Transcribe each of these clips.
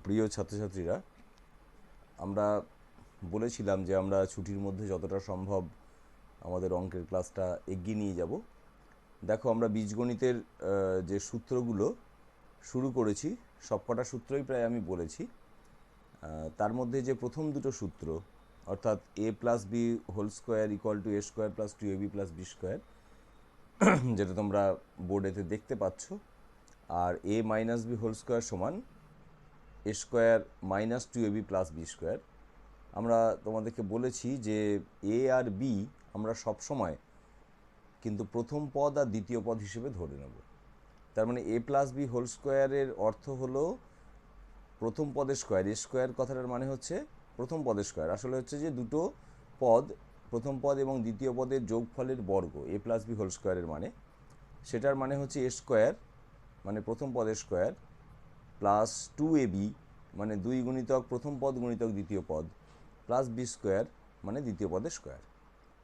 প্রিয় ছাত্রছাত্রীরা, আমরা বলেছিলাম যে আমরা ছুটির মধ্যে যতটা সম্ভব আমাদের অঙ্কের ক্লাসটা এগিয়ে নিয়ে যাব। দেখো, আমরা বীজগণিতের যে সূত্রগুলো শুরু করেছি, সবকটা সূত্রই প্রায় আমি বলেছি। তার মধ্যে যে প্রথম দুটো সূত্র, অর্থাৎ a plus B whole square equal to A square plus 2ab plus B square, যেটা তোমরা বোর্ডেতে দেখতে পাচ্ছ, আর a minus B whole square সমান A square minus 2ab plus B square, আমরা তোমাদেরকে বলেছি যে এ আর বি আমরা সব সময় কিন্তু প্রথম পদ আর দ্বিতীয় পদ হিসেবে ধরে নেব। তার মানে এ প্লাস বি হোল স্কোয়ারের অর্থ হলো প্রথম পদের স্কোয়ার। এ স্কোয়ার কথাটার মানে হচ্ছে প্রথম পদের স্কোয়ার। আসলে হচ্ছে যে দুটো পদ, প্রথম পদ এবং দ্বিতীয় পদের যোগফলের বর্গ, এ প্লাস বি হোল স্কোয়ারের মানে, সেটার মানে হচ্ছে এ স্কোয়ার মানে প্রথম পদের স্কোয়ার প্লাস 2ab মানে 2 গুণিতক প্রথম পদ গুণিতক দ্বিতীয় পদ প্লাস বি স্কোয়ার মানে দ্বিতীয় পদের স্কোয়ার।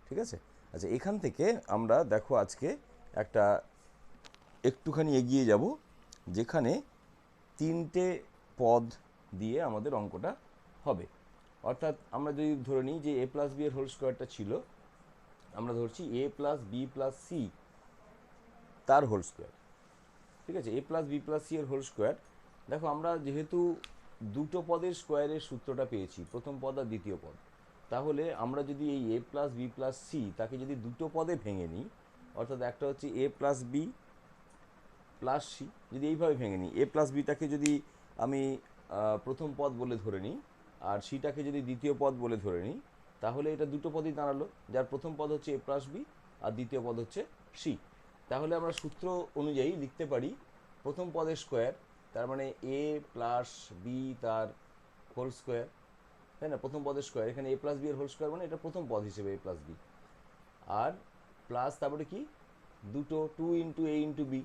ঠিক আছে? আচ্ছা, এখান থেকে আমরা দেখো আজকে একটা একটুখানি এগিয়ে যাব, যেখানে তিনটে পদ দিয়ে আমাদের অঙ্কটা হবে। অর্থাৎ আমরা যদি ধরে নিই যে এ প্লাস বি এর হোল স্কোয়ারটা ছিল, আমরা ধরছি এ প্লাস বি প্লাস সি তার হোল স্কোয়ার। ঠিক আছে? এ প্লাস বি প্লাস সি এর হোল স্কোয়ার। দেখো, আমরা যেহেতু দুটো পদের স্কোয়ারের সূত্রটা পেয়েছি, প্রথম পদ আর দ্বিতীয় পদ, তাহলে আমরা যদি এই এ প্লাস বি প্লাস সি তাকে যদি দুটো পদে ভেঙে নিই, অর্থাৎ একটা হচ্ছে এ প্লাস বি প্লাস সি, যদি এইভাবে ভেঙে নিই, এ প্লাস বিটাকে যদি আমি প্রথম পদ বলে ধরে নিই আর সিটাকে যদি দ্বিতীয় পদ বলে ধরে নিই, তাহলে এটা দুটো পদই দাঁড়ালো, যার প্রথম পদ হচ্ছে এ প্লাস বি আর দ্বিতীয় পদ হচ্ছে সি। তাহলে আমরা সূত্র অনুযায়ী লিখতে পারি প্রথম পদের স্কোয়ার, তার মানে এ প্লাস বি তার হোল স্কোয়ার, তাই না? প্রথম পদের স্কোয়ার, এখানে এ প্লাস বি এর হোল স্কোয়ার মানে এটা প্রথম পদ হিসেবে এ প্লাস বি, আর প্লাস তারপরে কি দুটো 2 ইন্টু এ ইন্টু বি,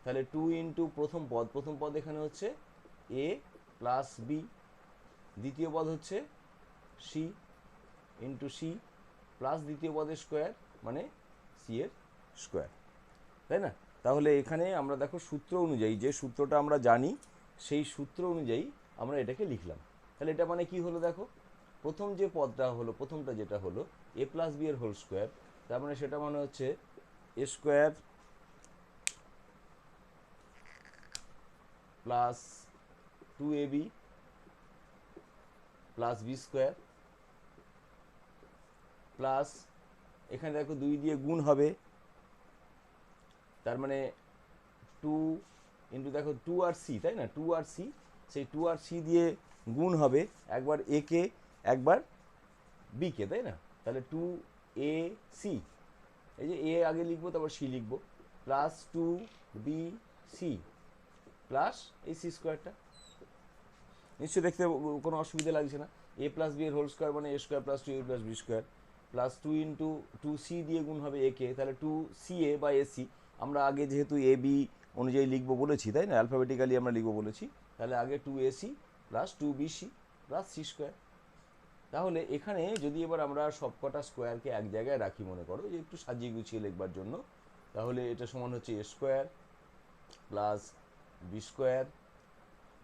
তাহলে 2 ইন্টু প্রথম পদ, প্রথম পদ এখানে হচ্ছে এ প্লাস বি, দ্বিতীয় পদ হচ্ছে সি ইন্টু সি প্লাস দ্বিতীয় পদের স্কোয়ার মানে সি এর স্কোয়ার, তাই না? তাহলে এখানে আমরা দেখো সূত্র অনুযায়ী, যে সূত্রটা আমরা জানি সেই সূত্র অনুযায়ী আমরা এটাকে লিখলাম। তাহলে এটা মানে কি হলো দেখো, প্রথম যে পদটা হলো, প্রথমটা যেটা হলো এ প্লাস বি এর হোল স্কোয়ার, তার মানে সেটা মানে হচ্ছে A square plus 2ab plus B square plus, এখানে দেখো 2 দিয়ে গুণ হবে, তার মানে 2 ইন্টু দেখো 2 আর সি, তাই না? 2 আর সি, সেই 2 আর সি দিয়ে গুণ হবে, একবার এ কে একবার বি কে, তাই না? তাহলে 2 এ সি, এই যে এ আগে লিখবো তারপর সি লিখবো, প্লাস 2 বি সি প্লাস এই সি স্কোয়ারটা। নিশ্চয়ই দেখতে কোনো অসুবিধা লাগছে না? এ প্লাস বি এর হোল স্কোয়ার মানে A square plus 2a plus B square plus 2 into 2c দিয়ে গুণ হবে এ কে, তাহলে 2ca বা এসি আমরা আগে যেহেতু এ বি অনুযায়ী লিখবো বলেছি, তাই না? অ্যালফাবেটিক্যালি আমরা লিখবো বলেছি, তাহলে আগে 2ac plus 2bc plus C square. তাহলে এখানে যদি এবার আমরা সবকটা স্কোয়ারকে এক জায়গায় রাখি, মনে করো যে একটু সাজিয়ে গুছিয়ে লিখবার জন্য, তাহলে এটা সমান হচ্ছে A square plus B square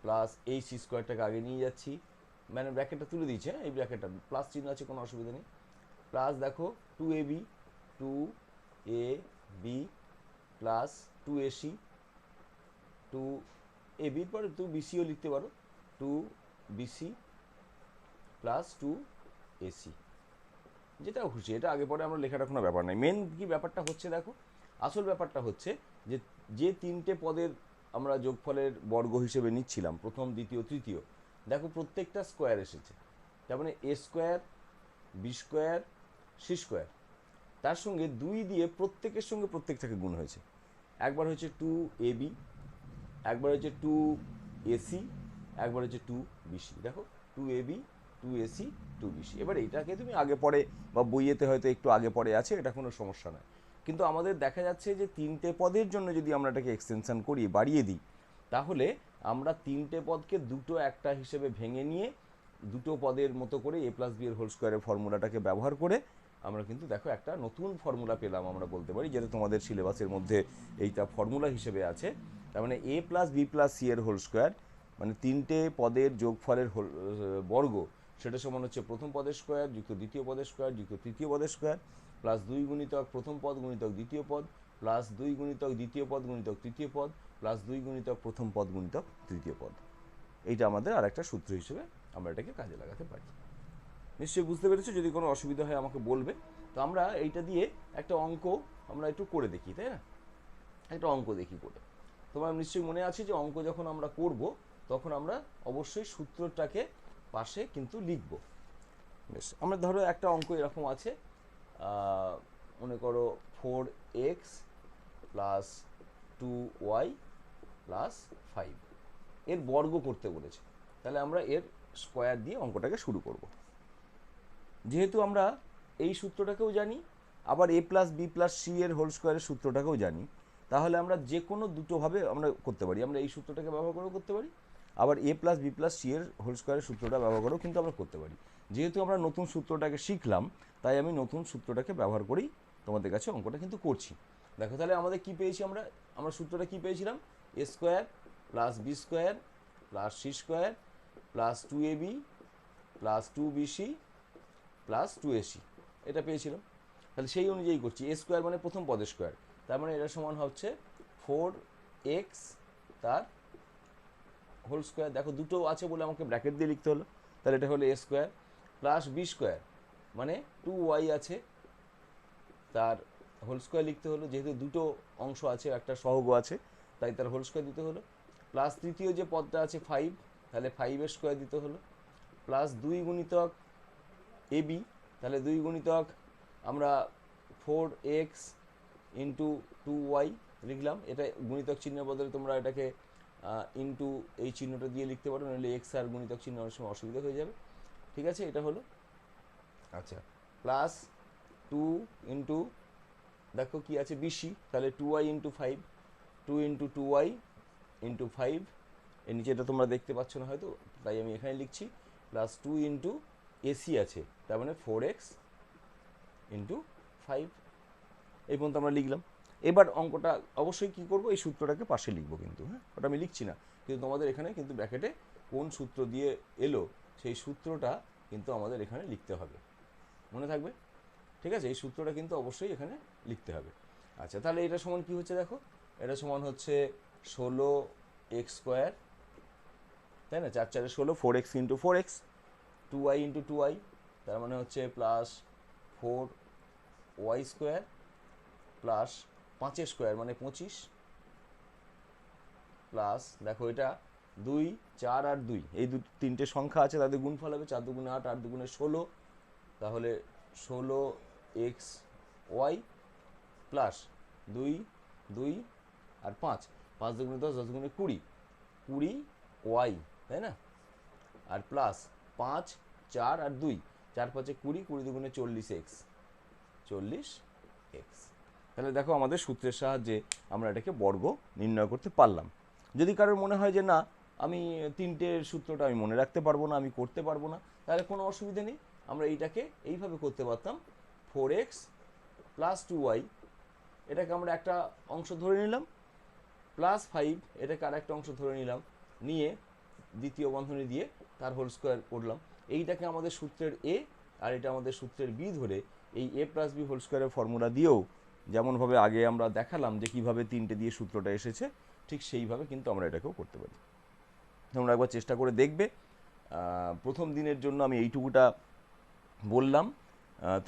plus এই সি স্কোয়ারটাকে আগে নিয়ে যাচ্ছি, মানে ব্র্যাকেটটা তুলে দিচ্ছে, হ্যাঁ, এই ব্র্যাকেটটা প্লাস চিহ্ন আছে, কোনো অসুবিধা নেই, প্লাস দেখো 2ab 2ab plus 2ac 2ab পরে 2bcও লিখতে পারো, 2bc প্লাস 2ac, যেটাও খুশি, এটা আগে পরে আমরা লেখাটা কোনো ব্যাপার নাই। মেন কি ব্যাপারটা হচ্ছে দেখো, আসল ব্যাপারটা হচ্ছে যে যে তিনটে পদের আমরা যোগফলের বর্গ হিসেবে নিচ্ছিলাম, প্রথম দ্বিতীয় তৃতীয়, দেখো প্রত্যেকটা স্কোয়ার এসেছে, তার মানে A square B square C square, তার সঙ্গে 2 দিয়ে প্রত্যেকের সঙ্গে প্রত্যেকটাকে গুণ হয়েছে, একবার হচ্ছে 2ab, একবার হচ্ছে 2ac, একবার হচ্ছে 2bc, দেখো 2ab 2ac 2bc। এবার এটাকে তুমি আগে পরে বা বইয়েতে হয়তো একটু আগে পরে আছে, এটা কোনো সমস্যা নয়, কিন্তু আমাদের দেখা যাচ্ছে যে তিনটে পদের জন্য যদি আমরা এটাকে এক্সটেনশন করি, বাড়িয়ে দিই, তাহলে আমরা তিনটে পদকে দুটো একটা হিসেবে ভেঙে নিয়ে দুটো পদের মতো করে এ প্লাস বি এর হোল স্কোয়ারের ফর্মুলাটাকে ব্যবহার করে আমরা কিন্তু দেখো একটা নতুন ফর্মুলা পেলাম, আমরা বলতে পারি, যেটা তোমাদের সিলেবাসের মধ্যে এইটা ফর্মুলা হিসেবে আছে। তার মানে এ প্লাস বি প্লাস সি এর হোল স্কোয়ার মানে তিনটে পদের যোগফলের বর্গ, সেটা সমান হচ্ছে প্রথম পদের স্কোয়ার যুক্ত দ্বিতীয় পদের স্কোয়ার যুক্ত তৃতীয় পদের স্কোয়ার প্লাস 2 গুণিতক প্রথম পদ গুণিতক দ্বিতীয় পদ প্লাস 2 গুণিতক দ্বিতীয় পদ গুণিতক তৃতীয় পদ প্লাস 2 গুণিতক প্রথম পদ গুণিতক তৃতীয় পদ। এইটা আমাদের আর একটা সূত্র হিসেবে আমরা এটাকে কাজে লাগাতে পারি। নিশ্চয়ই বুঝতে পেরেছো? যদি কোনো অসুবিধা হয় আমাকে বলবে। তো আমরা এইটা দিয়ে একটা অঙ্ক আমরা একটু করে দেখি, তাই না? একটা অঙ্ক দেখি করে। তোমার নিশ্চয়ই মনে আছে যে অঙ্ক যখন আমরা করব তখন আমরা অবশ্যই সূত্রটাকে পাশে কিন্তু লিখব। বেশ, আমরা ধরো একটা অঙ্ক এরকম আছে, মনে করো 4x প্লাস 2y প্লাস 5 এর বর্গ করতে বলেছে। তাহলে আমরা এর স্কোয়ার দিয়ে অঙ্কটাকে শুরু করব। যেহেতু আমরা এই সূত্রটাকেও জানি, আবার a plus B plus C এর হোল স্কোয়ারের সূত্রটাকেও জানি, তাহলে আমরা যে কোনো দুটোভাবে আমরা করতে পারি। আমরা এই সূত্রটাকে ব্যবহার করেও করতে পারি, আবার a plus B plus C এর হোল স্কোয়ারের সূত্রটা ব্যবহার করেও কিন্তু আমরা করতে পারি। যেহেতু আমরা নতুন সূত্রটাকে শিখলাম, তাই আমি নতুন সূত্রটাকে ব্যবহার করেই তোমাদের কাছে অঙ্কটা কিন্তু করছি। দেখো তাহলে আমাদের কি পেয়েছি, আমরা সূত্রটা কি পেয়েছিলাম? a square plus B square plus C square plus 2ab plus 2bc plus 2ac, এটা পেয়েছিলাম। তাহলে সেই অনুযায়ী করছি। এ স্কোয়ার মানে প্রথম পদের স্কোয়ার, তার মানে এটা সমান হচ্ছে 4x তার হোল স্কোয়ার। দেখো দুটো আছে বলে আমাকে ব্র্যাকেট দিয়ে লিখতে হলো। তাহলে এটা হলো এ স্কোয়ার প্লাস বি স্কোয়ার মানে 2y আছে তার হোল স্কোয়ার লিখতে হলো, যেহেতু দুটো অংশ আছে, একটা সহগ আছে, তাই তার হোল স্কোয়ার দিতে হলো। প্লাস তৃতীয় যে পদটা আছে 5, তাহলে 5 এর স্কোয়ার দিতে হলো। প্লাস 2 গুণিতক ab, তাহলে 2 গুণিতক আমরা 4x ইন্টু 2y লিখলাম। এটা গুণিতক চিহ্নের বদলে তোমরা এটাকে ইন্টু এই চিহ্নটা দিয়ে লিখতে পারো, নাহলে এক্স আর গুণিতক চিহ্ন অনেক সময় অসুবিধা হয়ে যাবে। ঠিক আছে, এটা হলো। আচ্ছা, প্লাস 2 ইন্টু দেখো কি আছে বিসি, তাহলে 2y into 5, 2 into 2y into 5, এর নিচে এটা তোমরা দেখতে পাচ্ছ না হয়তো, তাই আমি এখানে লিখছি। প্লাস 2 ইন্টু এসি আছে, তার মানে 4x ইন্টু 5, এই পর্যন্ত আমরা লিখলাম। এবার অঙ্কটা অবশ্যই কী করবো, এই সূত্রটাকে পাশে লিখবো কিন্তু, হ্যাঁ, ওটা আমি লিখছি না, কিন্তু তোমাদের এখানে কিন্তু ব্র্যাকেটে কোন সূত্র দিয়ে এলো সেই সূত্রটা কিন্তু আমাদের এখানে লিখতে হবে, মনে থাকবে। ঠিক আছে, এই সূত্রটা কিন্তু অবশ্যই এখানে লিখতে হবে। আচ্ছা, তাহলে এটা সমান কি হচ্ছে দেখো, এটা সমান হচ্ছে 16x স্কোয়ার, তাই না? 4 4 16, 4x into 4x, 2y into 2y, তার মানে হচ্ছে plus 4y square plus 5 square মানে 25, প্লাস দেখো এটা 2 4 আর 2, এই তিনটে সংখ্যা আছে, তাদের গুণফল হবে 4 দুগুণে 8, 8 দুগুণে 16, তাহলে 16xy প্লাস 2 2 আর 5, 5 দুগুণে 10, 10 দুগুণে 20, 20y, তাই না? আর প্লাস 5 4 আর 2, 4 5 20, 20 দুগুণে 40x, 40x। তাহলে দেখো আমাদের সূত্রের সাহায্যে আমরা এটাকে বর্গ নির্ণয় করতে পারলাম। যদি কারোর মনে হয় যে না, আমি তিনটের সূত্রটা আমি মনে রাখতে পারবো না, আমি করতে পারবো না, তাহলে কোনো অসুবিধা নেই, আমরা এইটাকে এইভাবে করতে পারতাম। 4x প্লাস 2y, এটাকে আমরা একটা অংশ ধরে নিলাম, প্লাস 5 এটাকে আর একটা অংশ ধরে নিলাম, নিয়ে দ্বিতীয় বন্ধনী দিয়ে তার হোল স্কোয়ার করলাম। এইটাকে আমাদের সূত্রের এ আর এটা আমাদের সূত্রের বি ধরে এই এ প্লাস বি হোল স্কোয়ারের ফর্মুলা দিয়েও, যেমনভাবে আগে আমরা দেখালাম যে কীভাবে তিনটে দিয়ে সূত্রটা এসেছে, ঠিক সেইভাবে কিন্তু আমরা এটাকেও করতে পারি। তোমরা একবার চেষ্টা করে দেখবে। প্রথম দিনের জন্য আমি এইটুকুটা বললাম,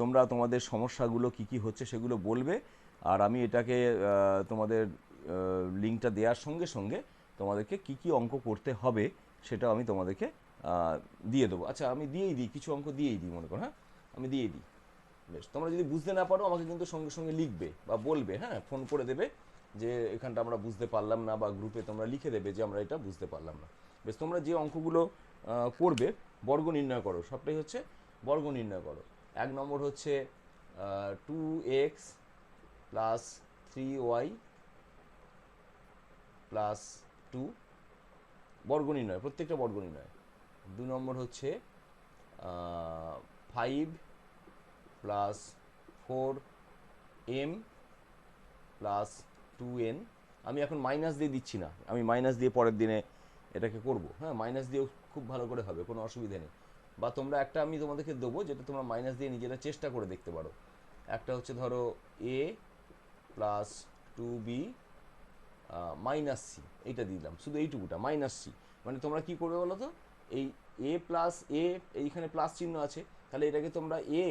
তোমরা তোমাদের সমস্যাগুলো কি কি হচ্ছে সেগুলো বলবে, আর আমি এটাকে তোমাদের লিঙ্কটা দেওয়ার সঙ্গে সঙ্গে তোমাদেরকে কি কি অঙ্ক করতে হবে সেটাও আমি তোমাদেরকে দিয়ে দেবো। আচ্ছা, আমি দিয়েই দিই, কিছু অঙ্ক দিয়েই দিই, মনে করো, হ্যাঁ, আমি দিয়ে দিই। বেশ, তোমরা যদি বুঝতে না পারো আমাকে কিন্তু সঙ্গে সঙ্গে লিখবে বা বলবে, হ্যাঁ, ফোন করে দেবে যে এখানটা আমরা বুঝতে পারলাম না, বা গ্রুপে তোমরা লিখে দেবে যে আমরা এটা বুঝতে পারলাম না। বেশ, তোমরা যে অঙ্কগুলো করবে, বর্গ নির্ণয় করো, সবটাই হচ্ছে বর্গ নির্ণয় করো। 1 নম্বর হচ্ছে 2x প্লাস 3y প্লাস 2, বর্গ নির্ণয়, প্রত্যেকটা বর্গ নির্ণয়। 2 নম্বর হচ্ছে 5 প্লাস 4m প্লাস 2n, আমি এখন মাইনাস দিয়ে দিচ্ছি না, আমি মাইনাস দিয়ে পরের দিনে এটাকে করব, হ্যাঁ মাইনাস দিয়েও খুব ভালো করে হবে, কোনো অসুবিধা নেই। বা তোমরা একটা আমি তোমাদেরকে দেবো যেটা তোমরা মাইনাস দিয়ে নিজেরা চেষ্টা করে দেখতে পারো। একটা হচ্ছে ধরো এ প্লাস 2b মাইনাস সি, এইটা দিলাম শুধু এইটুকুটা মাইনাস সি। মানে তোমরা কি করবে বলো তো, এই এ প্লাস এ, এইখানে প্লাস চিহ্ন আছে, তাহলে এটাকে তোমরা এ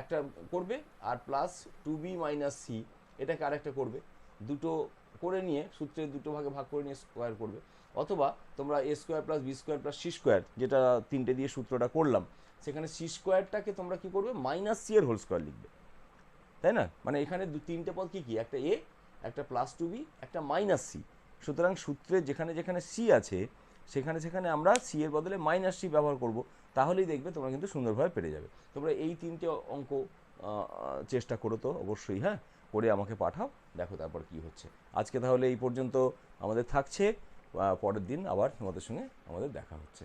একটা করবে আর প্লাস 2b মাইনাস সি এটাকে আরেকটা করবে, দুটো করে নিয়ে সূত্রের দুটো ভাগে ভাগ করে নিয়ে স্কোয়ার করবে। অথবা তোমরা A square plus B square plus C square, যেটা তিনটে দিয়ে সূত্রটা করলাম, সেখানে সি স্কোয়ারটাকে তোমরা কি করবে, মাইনাস সি এর হোল স্কোয়ার লিখবে, তাই না? মানে এখানে তিনটে পদ কি কি, একটা এ, একটা প্লাস 2b, একটা মাইনাস সি। সুতরাং সূত্রে যেখানে যেখানে সি আছে সেখানে সেখানে আমরা সি এর বদলে মাইনাস সি ব্যবহার করব, তাহলেই দেখবে তোমরা কিন্তু সুন্দরভাবে পেরে যাবে। তোমরা এই তিনটে অঙ্ক চেষ্টা করো তো অবশ্যই, হ্যাঁ, করে আমাকে পাঠাও, দেখো তারপর কি হচ্ছে। আজকে তাহলে এই পর্যন্ত আমাদের থাকছে, পরের দিন আবার তোমাদের সঙ্গে আমাদের দেখা হচ্ছে।